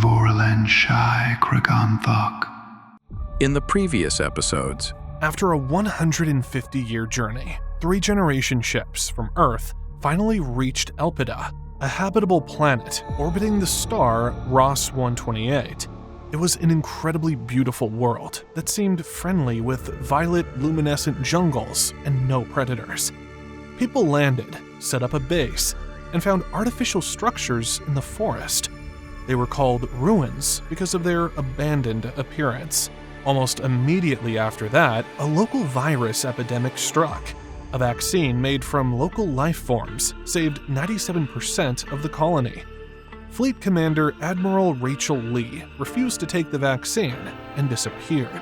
Vorlen Shai Kraganthok. In the previous episodes, after a 150-year journey, 3 generation ships from Earth finally reached Elpida, a habitable planet orbiting the star Ross 128. It was an incredibly beautiful world that seemed friendly with violet luminescent jungles and no predators. People landed, set up a base, and found artificial structures in the forest. They were called ruins because of their abandoned appearance. Almost immediately after that, a local virus epidemic struck. A vaccine made from local life forms saved 97% of the colony. Fleet Commander Admiral Rachel Lee refused to take the vaccine and disappeared.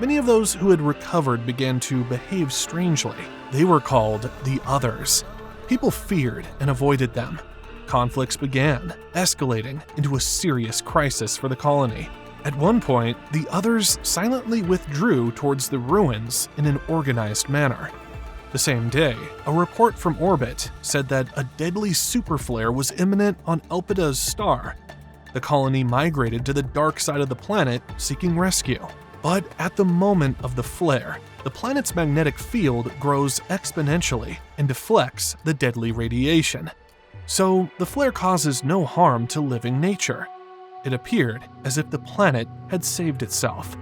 Many of those who had recovered began to behave strangely. They were called the Others. People feared and avoided them. Conflicts began, escalating into a serious crisis for the colony. At one point, the Others silently withdrew towards the ruins in an organized manner. The same day, a report from orbit said that a deadly superflare was imminent on Elpida's star. The colony migrated to the dark side of the planet, seeking rescue. But at the moment of the flare, the planet's magnetic field grows exponentially and deflects the deadly radiation. So the flare causes no harm to living nature. It appeared as if the planet had saved itself.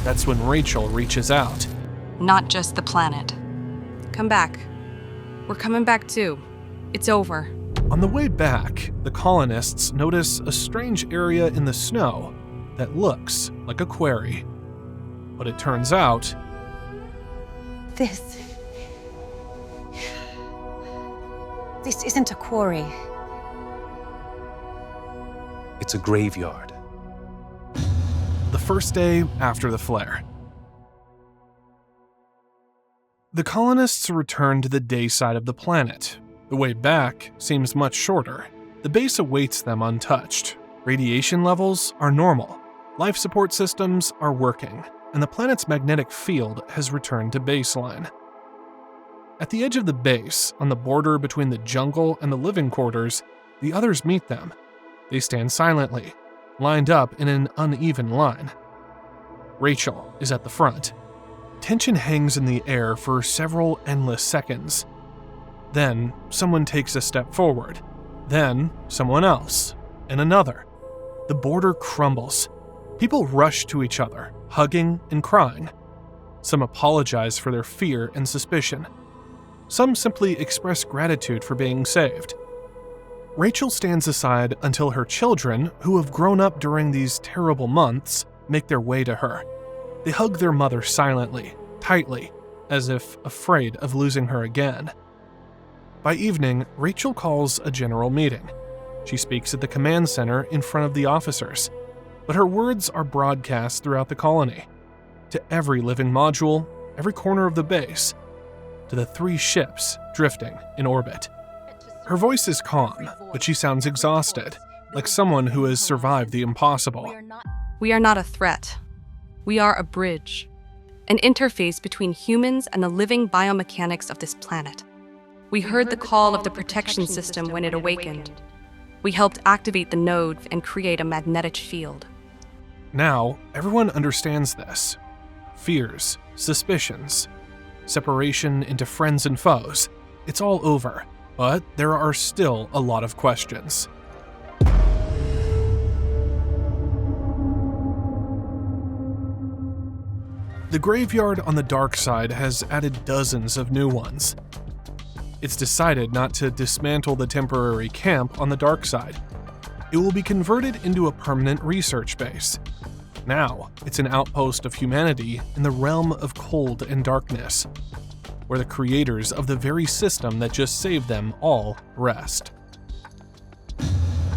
That's when Rachel reaches out. Not just the planet. Come back. We're coming back too. It's over. On the way back, the colonists notice a strange area in the snow that looks like a quarry. But it turns out, This isn't a quarry. It's a graveyard. the first day after the flare. The colonists return to the day side of the planet. The way back seems much shorter. The base awaits them untouched. Radiation levels are normal. Life support systems are working, and the planet's magnetic field has returned to baseline. At the edge of the base, on the border between the jungle and the living quarters, the others meet them. They stand silently, lined up in an uneven line. Rachel is at the front. Tension hangs in the air for several endless seconds. Then, someone takes a step forward. Then, someone else, and another. The border crumbles. People rush to each other, hugging and crying. Some apologize for their fear and suspicion. Some simply express gratitude for being saved. Rachel stands aside until her children, who have grown up during these terrible months, make their way to her. They hug their mother silently, tightly, as if afraid of losing her again. By evening, Rachel calls a general meeting. She speaks at the command center in front of the officers, but her words are broadcast throughout the colony, to every living module, every corner of the base, to the 3 ships drifting in orbit. Her voice is calm, but she sounds exhausted, like someone who has survived the impossible. We are not a threat. We are a bridge, an interface between humans and the living biomechanics of this planet. We heard the call of the protection system when it awakened. We helped activate the node and create a magnetic field. Now, everyone understands this. Fears, suspicions, separation into friends and foes. It's all over, but there are still a lot of questions. The graveyard on the dark side has added dozens of new ones. It's decided not to dismantle the temporary camp on the dark side. It will be converted into a permanent research base. Now, it's an outpost of humanity in the realm of cold and darkness, where the creators of the very system that just saved them all rest.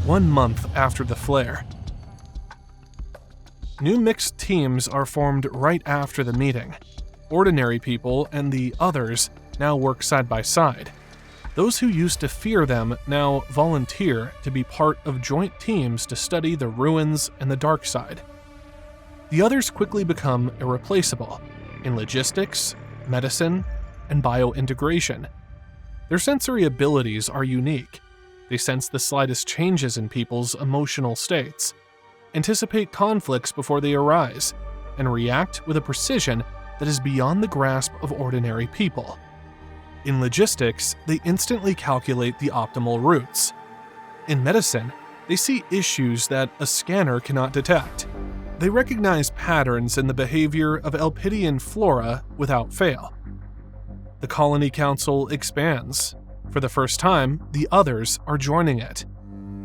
1 month after the flare. New mixed teams are formed right after the meeting. Ordinary people and the others now work side by side. Those who used to fear them now volunteer to be part of joint teams to study the ruins and the dark side. The others quickly become irreplaceable in logistics, medicine, and biointegration. Their sensory abilities are unique. They sense the slightest changes in people's emotional states, anticipate conflicts before they arise, and react with a precision that is beyond the grasp of ordinary people. In logistics, they instantly calculate the optimal routes. In medicine, they see issues that a scanner cannot detect. They recognize patterns in the behavior of Elpidian flora without fail. The Colony Council expands. For the first time, the others are joining it.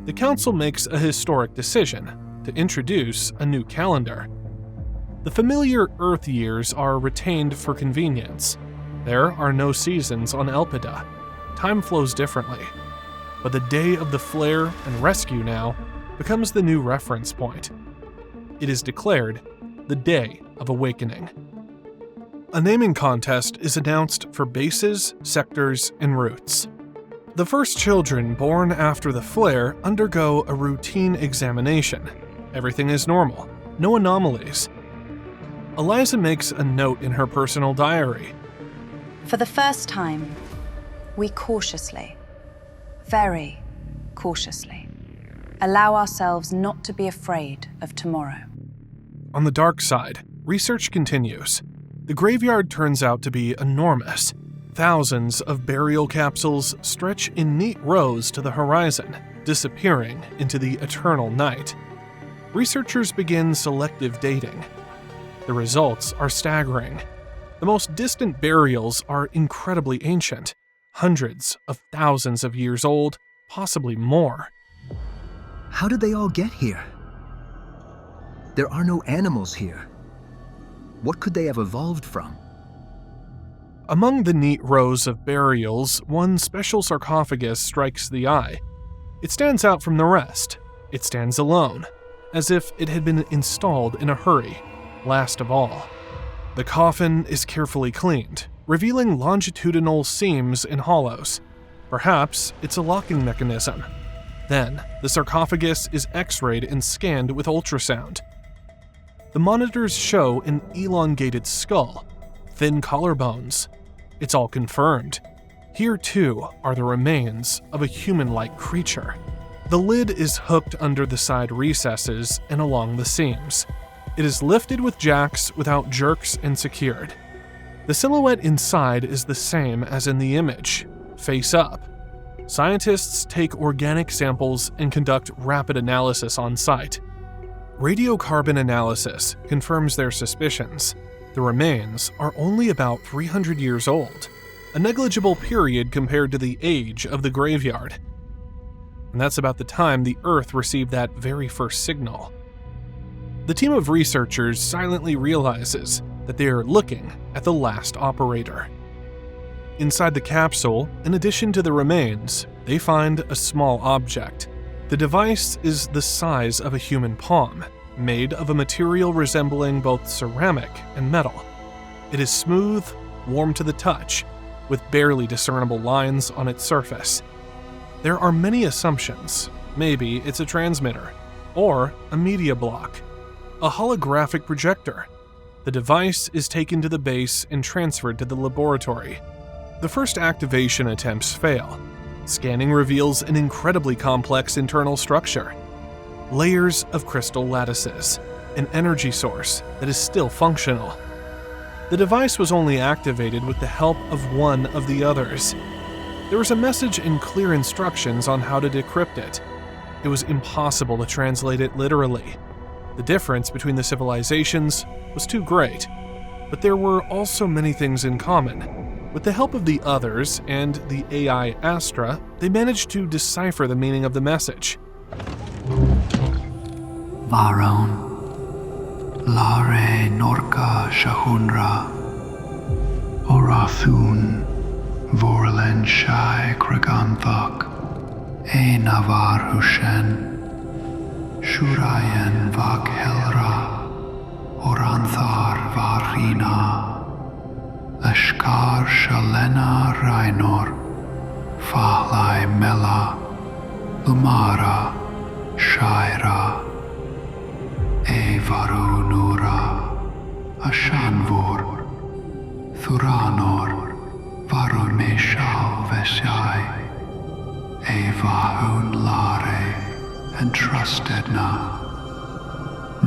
The Council makes a historic decision to introduce a new calendar. The familiar Earth years are retained for convenience. There are no seasons on Elpida. Time flows differently. But the day of the flare and rescue now becomes the new reference point. It is declared the Day of Awakening. A naming contest is announced for bases, sectors, and routes. The first children born after the flare undergo a routine examination. Everything is normal, no anomalies. Eliza makes a note in her personal diary. For the first time, we cautiously, very cautiously, allow ourselves not to be afraid of tomorrow. On the dark side, research continues. The graveyard turns out to be enormous. Thousands of burial capsules stretch in neat rows to the horizon, disappearing into the eternal night. Researchers begin selective dating. The results are staggering. The most distant burials are incredibly ancient, hundreds of thousands of years old, possibly more. How did they all get here? There are no animals here. What could they have evolved from? Among the neat rows of burials, one special sarcophagus strikes the eye. It stands out from the rest. It stands alone, as if it had been installed in a hurry, last of all. The coffin is carefully cleaned, revealing longitudinal seams and hollows. Perhaps it's a locking mechanism. Then, the sarcophagus is x-rayed and scanned with ultrasound. The monitors show an elongated skull, thin collarbones. It's all confirmed. Here, too, are the remains of a human-like creature. The lid is hooked under the side recesses and along the seams. It is lifted with jacks without jerks and secured. The silhouette inside is the same as in the image, face up. Scientists take organic samples and conduct rapid analysis on site. Radiocarbon analysis confirms their suspicions. The remains are only about 300 years old, a negligible period compared to the age of the graveyard. And that's about the time the Earth received that very first signal. The team of researchers silently realizes that they are looking at the last operator. Inside the capsule, in addition to the remains, they find a small object. The device is the size of a human palm, made of a material resembling both ceramic and metal. It is smooth, warm to the touch, with barely discernible lines on its surface. There are many assumptions. Maybe it's a transmitter, or a media block, a holographic projector. The device is taken to the base and transferred to the laboratory. The first activation attempts fail. Scanning reveals an incredibly complex internal structure. Layers of crystal lattices, an energy source that is still functional. The device was only activated with the help of one of the others. There was a message and clear instructions on how to decrypt it. It was impossible to translate it literally. The difference between the civilizations was too great, but there were also many things in common. With the help of the others and the AI Astra, they managed to decipher the meaning of the message. Varon, Lare Norka Shahunra, Orathun, Vorlen Shai Kraganthok, Einavar Hushen, Shurayen Vakhelra, Oranthar Varina, Ashkar Shalena Rainor, Fahlai Mela, Lumara, Shaira, Evaru Nura, Ashanvor, Thuranor, Varun Meshal Veshai, Eva vahun lare entrustedna.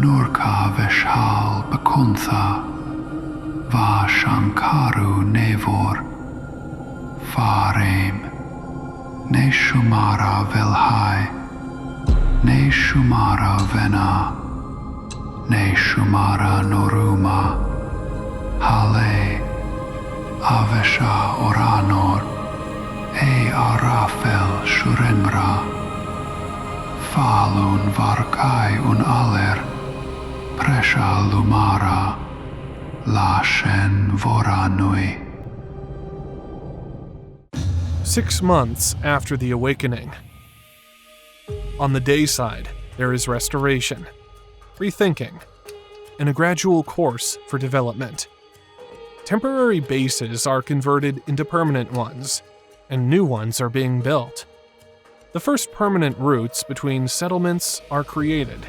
Nurka veshal bakuntha, va shankaru nevor, farem, ne shumara velhai, ne shumara vena, ne shumara noruma, hale, avesha oranor, arafel shurenra, falun varkai un aler, presha lumara, lashen voranui. 6 months after the awakening. On the day side, there is restoration, rethinking, and a gradual course for development. Temporary bases are converted into permanent ones, and new ones are being built. The first permanent routes between settlements are created.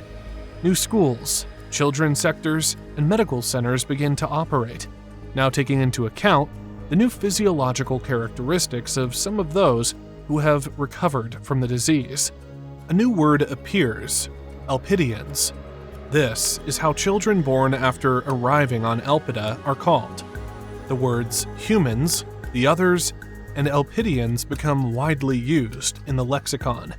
New schools, children's sectors, and medical centers begin to operate, now taking into account the new physiological characteristics of some of those who have recovered from the disease. A new word appears, Elpidians. This is how children born after arriving on Elpida are called. The words humans, the others, and Elpidians become widely used in the lexicon.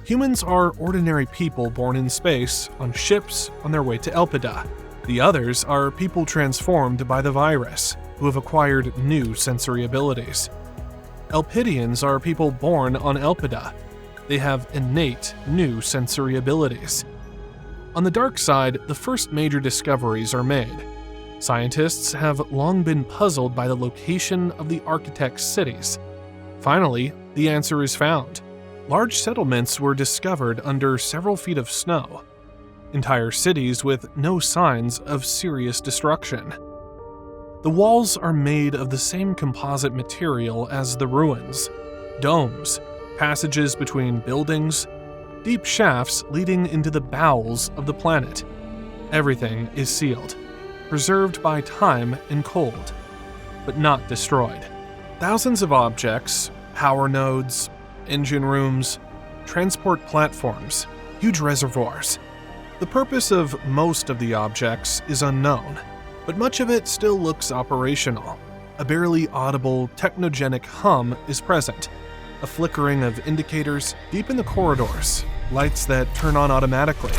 Humans are ordinary people born in space on ships on their way to Elpida. The others are people transformed by the virus, who have acquired new sensory abilities. Elpidians are people born on Elpida. They have innate new sensory abilities. On the dark side, the first major discoveries are made. Scientists have long been puzzled by the location of the architect's cities. Finally, the answer is found. Large settlements were discovered under several feet of snow. Entire cities with no signs of serious destruction. The walls are made of the same composite material as the ruins. Domes, passages between buildings, deep shafts leading into the bowels of the planet. Everything is sealed, preserved by time and cold, but not destroyed. Thousands of objects, power nodes, engine rooms, transport platforms, huge reservoirs. The purpose of most of the objects is unknown, but much of it still looks operational. A barely audible technogenic hum is present, a flickering of indicators deep in the corridors, lights that turn on automatically.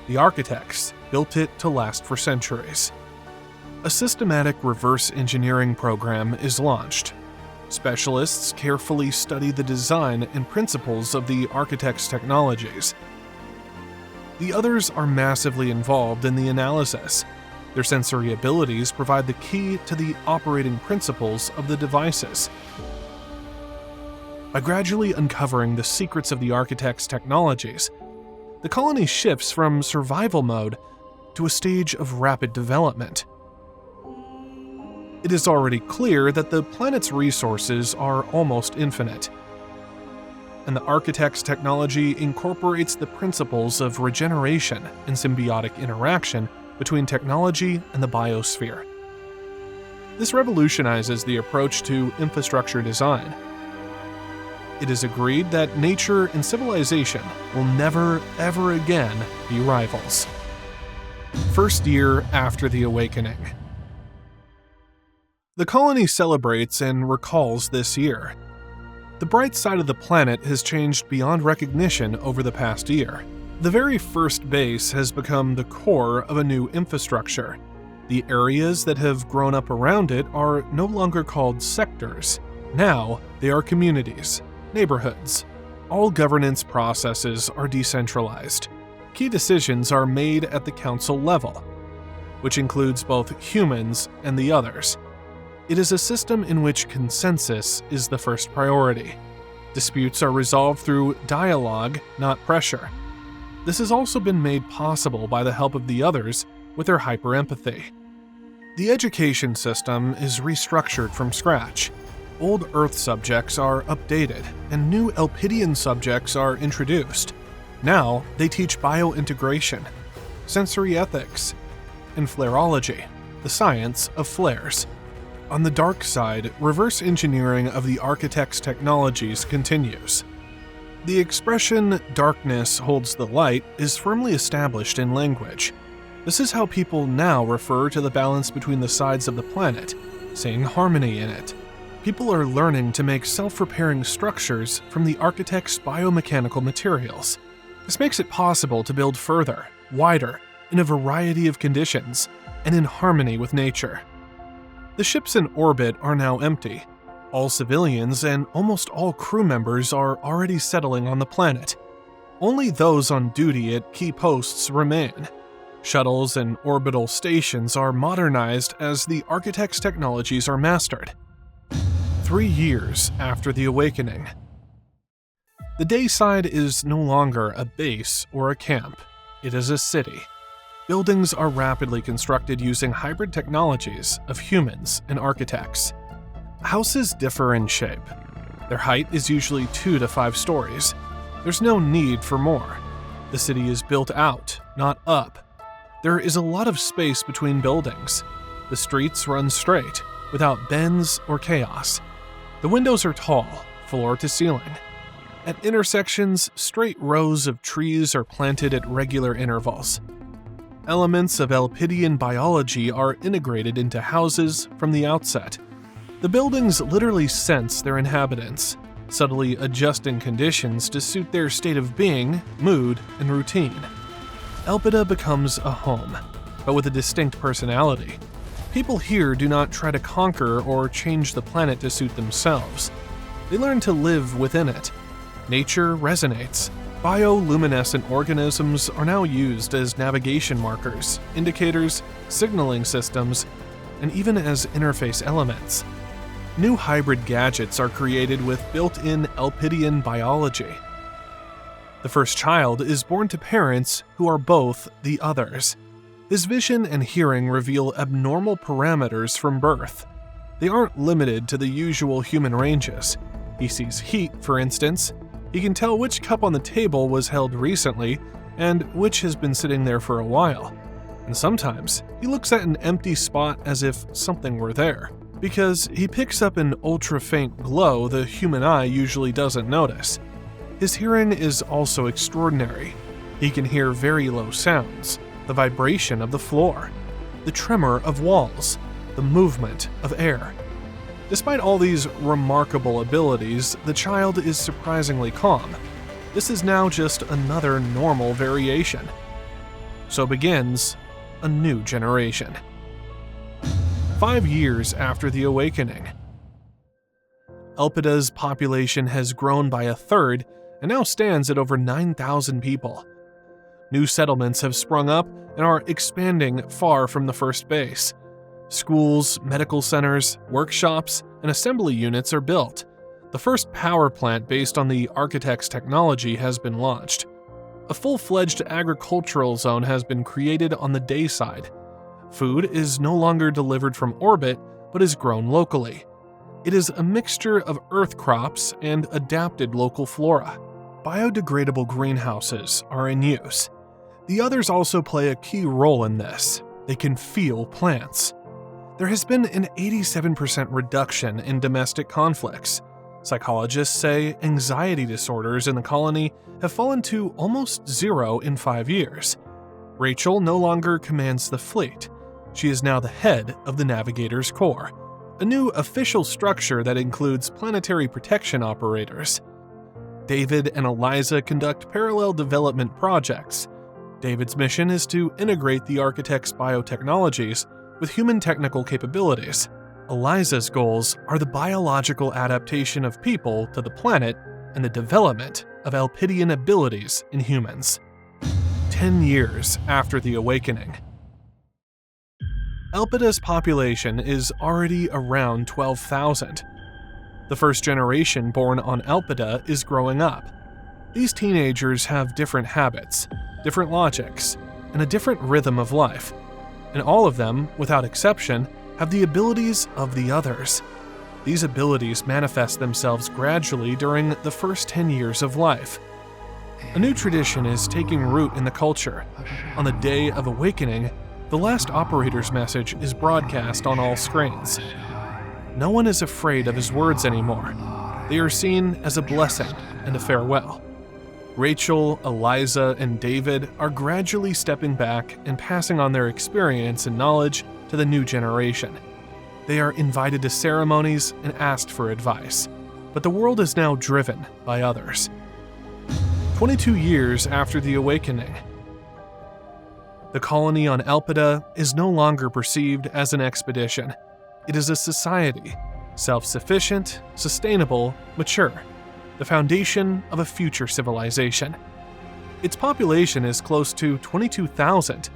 The architects built it to last for centuries. A systematic reverse engineering program is launched. Specialists carefully study the design and principles of the architect's technologies. The others are massively involved in the analysis. Their sensory abilities provide the key to the operating principles of the devices. By gradually uncovering the secrets of the architect's technologies, the colony shifts from survival mode to a stage of rapid development. It is already clear that the planet's resources are almost infinite, and the architect's technology incorporates the principles of regeneration and symbiotic interaction between technology and the biosphere. This revolutionizes the approach to infrastructure design. It is agreed that nature and civilization will never, ever again be rivals. First year after the awakening. The colony celebrates and recalls this year. The bright side of the planet has changed beyond recognition over the past year. The very first base has become the core of a new infrastructure. The areas that have grown up around it are no longer called sectors. Now they are communities, neighborhoods. All governance processes are decentralized. Key decisions are made at the council level, which includes both humans and the others. It is a system in which consensus is the first priority. Disputes are resolved through dialogue, not pressure. This has also been made possible by the help of the others with their hyper-empathy. The education system is restructured from scratch. Old Earth subjects are updated, and new Elpidian subjects are introduced. Now, they teach biointegration, sensory ethics, and flareology, the science of flares. On the dark side, reverse engineering of the architect's technologies continues. The expression, "darkness holds the light," is firmly established in language. This is how people now refer to the balance between the sides of the planet, seeing harmony in it. People are learning to make self-repairing structures from the architect's biomechanical materials. This makes it possible to build further, wider, in a variety of conditions, and in harmony with nature. The ships in orbit are now empty. All civilians and almost all crew members are already settling on the planet. Only those on duty at key posts remain. Shuttles and orbital stations are modernized as the architect's technologies are mastered. 3 years after the awakening. The Dayside is no longer a base or a camp. It is a city. Buildings are rapidly constructed using hybrid technologies of humans and architects. Houses differ in shape. Their height is usually 2 to 5 stories. There's no need for more. The city is built out, not up. There is a lot of space between buildings. The streets run straight, without bends or chaos. The windows are tall, floor to ceiling. At intersections, straight rows of trees are planted at regular intervals. Elements of Elpidian biology are integrated into houses from the outset. The buildings literally sense their inhabitants, subtly adjusting conditions to suit their state of being, mood, and routine. Elpida becomes a home, but with a distinct personality. People here do not try to conquer or change the planet to suit themselves. They learn to live within it. Nature resonates. Bioluminescent organisms are now used as navigation markers, indicators, signaling systems, and even as interface elements. New hybrid gadgets are created with built-in Elpidian biology. The first child is born to parents who are both the others. His vision and hearing reveal abnormal parameters from birth. They aren't limited to the usual human ranges. He sees heat, for instance. He can tell which cup on the table was held recently and which has been sitting there for a while. And sometimes he looks at an empty spot as if something were there, because he picks up an ultra-faint glow the human eye usually doesn't notice. His hearing is also extraordinary. He can hear very low sounds, the vibration of the floor, the tremor of walls, the movement of air. Despite all these remarkable abilities, the child is surprisingly calm. This is now just another normal variation. So begins a new generation. 5 years after the awakening. Elpida's population has grown by 1/3 and now stands at over 9,000 people. New settlements have sprung up and are expanding far from the first base. Schools, medical centers, workshops, and assembly units are built. The first power plant based on the architect's technology has been launched. A full-fledged agricultural zone has been created on the Dayside. Food is no longer delivered from orbit, but is grown locally. It is a mixture of earth crops and adapted local flora. Biodegradable greenhouses are in use. The others also play a key role in this. They can feel plants. There has been an 87% reduction in domestic conflicts. Psychologists say anxiety disorders in the colony have fallen to almost 0 in 5 years. Rachel no longer commands the fleet. She is now the head of the Navigator's Corps, a new official structure that includes planetary protection operators. David and Eliza conduct parallel development projects. David's mission is to integrate the architect's biotechnologies with human technical capabilities. Eliza's goals are the biological adaptation of people to the planet and the development of Elpidian abilities in humans. 10 years after the awakening. Elpida's population is already around 12,000. The first generation born on Elpida is growing up. These teenagers have different habits, different logics, and a different rhythm of life. And all of them, without exception, have the abilities of the others. These abilities manifest themselves gradually during the first 10 years of life. A new tradition is taking root in the culture. On the day of awakening, the last operator's message is broadcast on all screens. No one is afraid of his words anymore. They are seen as a blessing and a farewell. Rachel, Eliza, and David are gradually stepping back and passing on their experience and knowledge to the new generation. They are invited to ceremonies and asked for advice, but the world is now driven by others. 22 years after the awakening, the colony on Elpida is no longer perceived as an expedition. It is a society, self-sufficient, sustainable, mature, the foundation of a future civilization. Its population is close to 22,000.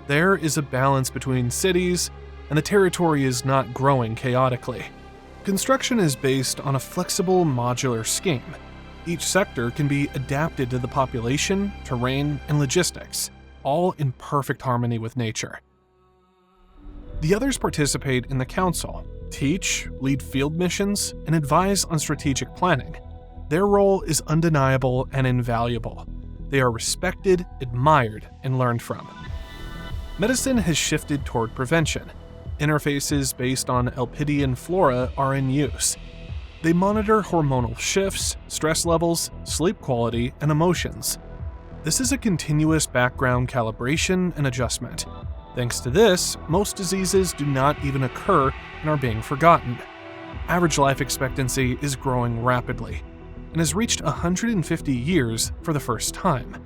There is a balance between cities, and the territory is not growing chaotically. Construction is based on a flexible modular scheme. Each sector can be adapted to the population, terrain, and logistics, all in perfect harmony with nature. The others participate in the council, teach, lead field missions, and advise on strategic planning. Their role is undeniable and invaluable. They are respected, admired, and learned from. Medicine has shifted toward prevention. Interfaces based on Elpidian flora are in use. They monitor hormonal shifts, stress levels, sleep quality, and emotions. This is a continuous background calibration and adjustment. Thanks to this, most diseases do not even occur and are being forgotten. Average life expectancy is growing rapidly and has reached 150 years for the first time.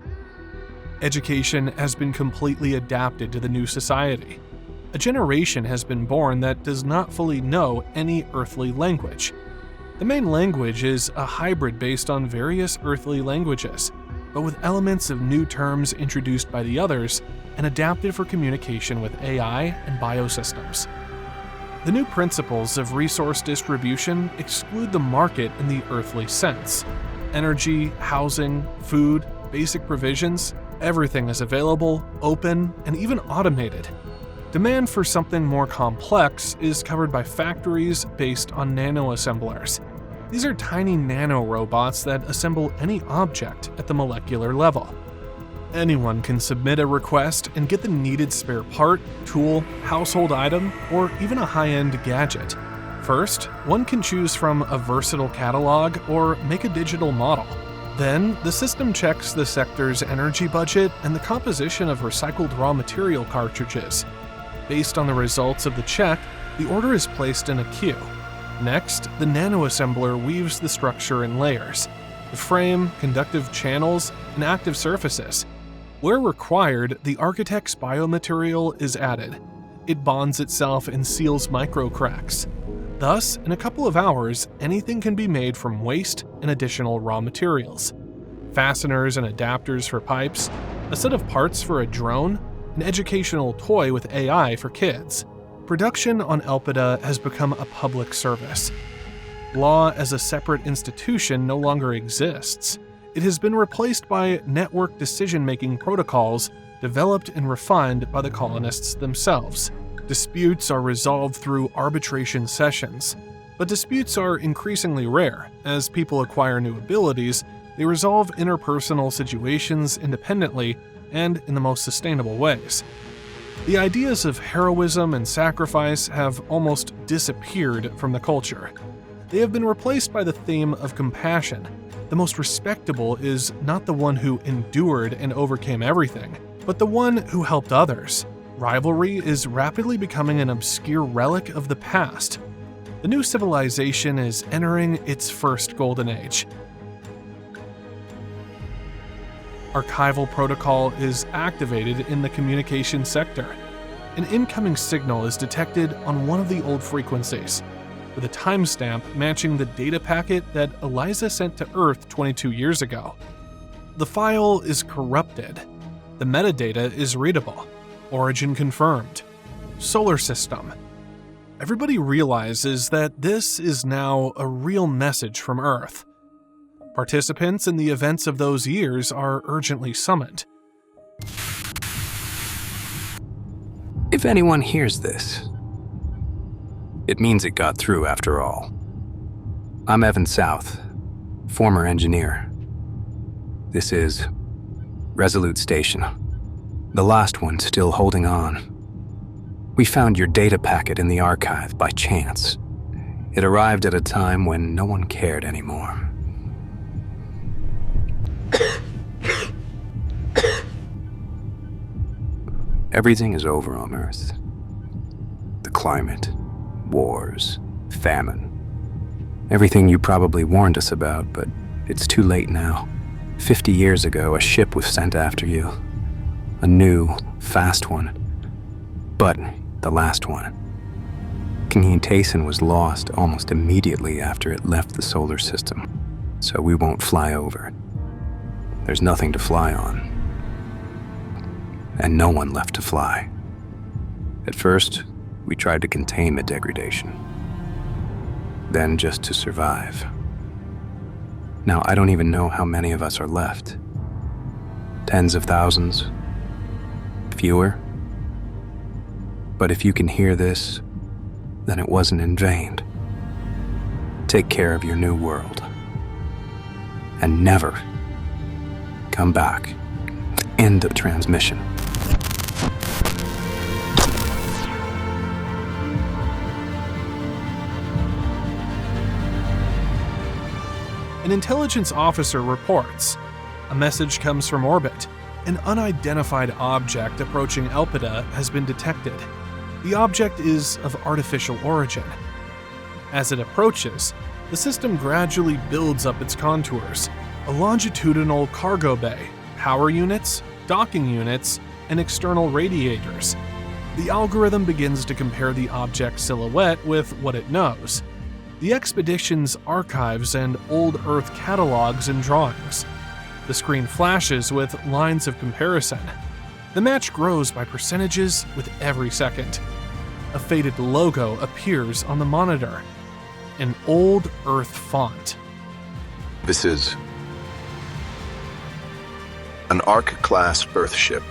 Education has been completely adapted to the new society. A generation has been born that does not fully know any earthly language. The main language is a hybrid based on various earthly languages, but with elements of new terms introduced by the others and adapted for communication with AI and biosystems. The new principles of resource distribution exclude the market in the earthly sense. Energy, housing, food, basic provisions, everything is available, open, and even automated. Demand for something more complex is covered by factories based on nanoassemblers. These are tiny nanorobots that assemble any object at the molecular level. Anyone can submit a request and get the needed spare part, tool, household item, or even a high-end gadget. First, one can choose from a versatile catalog or make a digital model. Then, the system checks the sector's energy budget and the composition of recycled raw material cartridges. Based on the results of the check, the order is placed in a queue. Next, the nanoassembler weaves the structure in layers: the frame, conductive channels, and active surfaces. Where required, the architect's biomaterial is added. It bonds itself and seals micro cracks. Thus, in a couple of hours, anything can be made from waste and additional raw materials. Fasteners and adapters for pipes, a set of parts for a drone, an educational toy with AI for kids. Production on Elpida has become a public service. Law as a separate institution no longer exists. It has been replaced by network decision-making protocols developed and refined by the colonists themselves. Disputes are resolved through arbitration sessions, but disputes are increasingly rare. As people acquire new abilities, they resolve interpersonal situations independently and in the most sustainable ways. The ideas of heroism and sacrifice have almost disappeared from the culture. They have been replaced by the theme of compassion. The most respectable is not the one who endured and overcame everything, but the one who helped others. Rivalry is rapidly becoming an obscure relic of the past. The new civilization is entering its first golden age. Archival protocol is activated in the communication sector. An incoming signal is detected on one of the old frequencies, with a timestamp matching the data packet that Eliza sent to Earth 22 years ago. The file is corrupted. The metadata is readable. Origin confirmed. Solar system. Everybody realizes that this is now a real message from Earth. Participants in the events of those years are urgently summoned. If anyone hears this, it means it got through after all. I'm Evan South, former engineer. This is Resolute Station, the last one still holding on. We found your data packet in the archive by chance. It arrived at a time when no one cared anymore. Everything is over on Earth. The climate, wars, famine. Everything you probably warned us about, but it's too late now. 50 years ago, a ship was sent after you. A new, fast one. But the last one. King Tayson was lost almost immediately after it left the solar system, so we won't fly over it. There's nothing to fly on. And no one left to fly. At first, we tried to contain the degradation. Then just to survive. Now, I don't even know how many of us are left. Tens of thousands? Fewer? But if you can hear this, then it wasn't in vain. Take care of your new world. And never come back. End of transmission. An intelligence officer reports. A message comes from orbit. An unidentified object approaching Elpida has been detected. The object is of artificial origin. As it approaches, the system gradually builds up its contours. A longitudinal cargo bay, power units, docking units, and external radiators. The algorithm begins to compare the object's silhouette with what it knows. The expedition's archives and old Earth catalogs and drawings. The screen flashes with lines of comparison. The match grows by percentages with every second. A faded logo appears on the monitor. An old Earth font. This is an Ark-class Earth ship